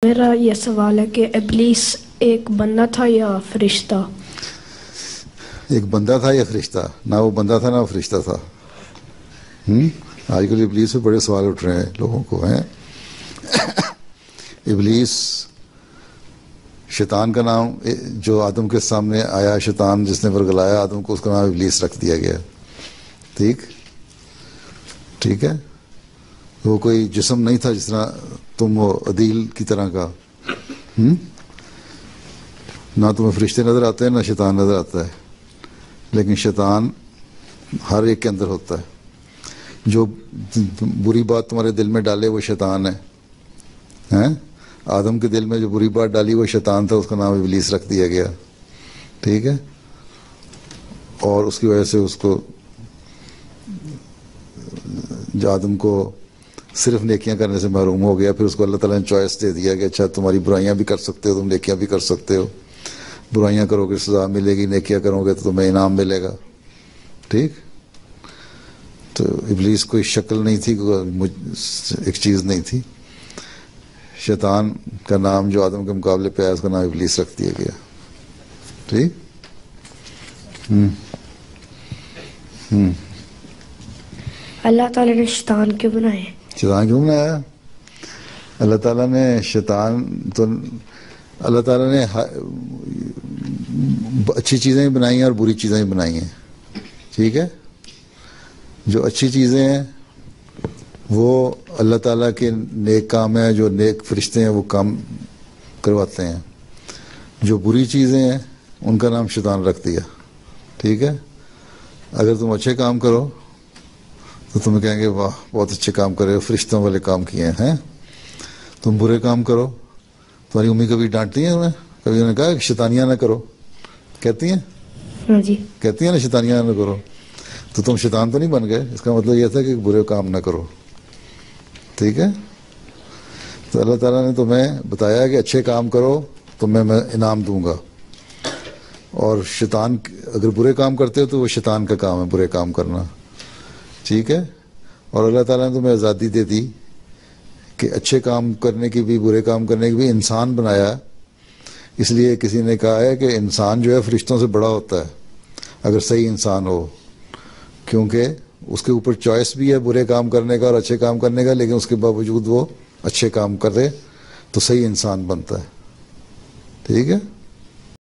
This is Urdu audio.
میرا یہ سوال ہے کہ ابلیس ایک بندہ تھا یا فرشتہ؟ ایک بندہ تھا یا فرشتہ؟ نہ وہ بندہ تھا نہ وہ فرشتہ تھا۔ آج کل ابلیس سے بڑے سوال اٹھ رہے ہیں لوگوں کو ہیں۔ ابلیس شیطان کا نام، جو آدم کے سامنے آیا، شیطان جس نے ورگلایا آدم کو، اس کا نام ابلیس رکھ دیا گیا۔ ٹھیک ہے، وہ کوئی جسم نہیں تھا جس طرح تم وہ عدیل کی طرح کا۔ نہ تمہیں فرشتے نظر آتے ہیں نہ شیطان نظر آتا ہے، لیکن شیطان ہر ایک کے اندر ہوتا ہے۔ جو بری بات تمہارے دل میں ڈالے وہ شیطان ہے۔ آدم کے دل میں جو بری بات ڈالی وہ شیطان تھا، اس کا نام ابلیس رکھ دیا گیا۔ ٹھیک ہے، اور اس کی وجہ سے اس کو، جو آدم کو صرف نیکیاں کرنے سے محروم ہو گیا، پھر اس کو اللہ تعالیٰ نے چوائس دے دیا کہ اچھا تمہاری برائیاں بھی کر سکتے ہو، تم نیکیاں بھی کر سکتے ہو۔ برائیاں کرو گے سزا ملے گی، نیکیاں کرو گے تو تمہیں انعام ملے گا۔ ٹھیک، تو ابلیس کوئی شکل نہیں تھی، ایک چیز نہیں تھی۔ شیطان کا نام جو آدم کے مقابلے پہ آیا، اس کا نام ابلیس رکھ دیا گیا۔ ٹھیک۔ اللہ تعالیٰ نے شیطان کیوں بنائے؟ شیطان کیوں بنایا؟ اللہ تعالیٰ نے شیطان تو، اللہ تعالیٰ نے اچھی چیزیں بھی بنائی ہیں اور بری چیزیں بھی بنائی ہیں۔ ٹھیک ہے، جو اچھی چیزیں ہیں وہ اللہ تعالیٰ کے نیک کام ہیں، جو نیک فرشتے ہیں وہ کام کرواتے ہیں۔ جو بری چیزیں ہیں ان کا نام شیطان رکھ دیا۔ ٹھیک ہے، اگر تم اچھے کام کرو تو تمہیں کہیں گے واہ بہت اچھے کام کر رہے ہو، فرشتوں والے کام کیے ہیں۔ تم برے کام کرو، تمہاری امی کبھی ڈانٹتی ہیں انہیں؟ کبھی انہوں نے کہا کہ شیطانیاں نہ کرو؟ کہتی ہیں؟ ہاں جی، کہتی ہیں نا شیطانیاں نہ کرو۔ تو تم شیطان تو نہیں بن گئے، اس کا مطلب یہ تھا کہ برے کام نہ کرو۔ ٹھیک ہے، تو اللہ تعالیٰ نے تمہیں بتایا کہ اچھے کام کرو تو میں انعام دوں گا، اور شیطان اگر برے کام کرتے ہو تو وہ شیطان کا کام ہے برے کام کرنا۔ ٹھیک ہے، اور اللہ تعالیٰ نے تمہیں آزادی دے دی کہ اچھے کام کرنے کی بھی برے کام کرنے کی بھی۔ انسان بنایا، اس لیے کسی نے کہا ہے کہ انسان جو ہے فرشتوں سے بڑا ہوتا ہے اگر صحیح انسان ہو، کیونکہ اس کے اوپر چوائس بھی ہے برے کام کرنے کا اور اچھے کام کرنے کا، لیکن اس کے باوجود وہ اچھے کام کرے تو صحیح انسان بنتا ہے۔ ٹھیک ہے۔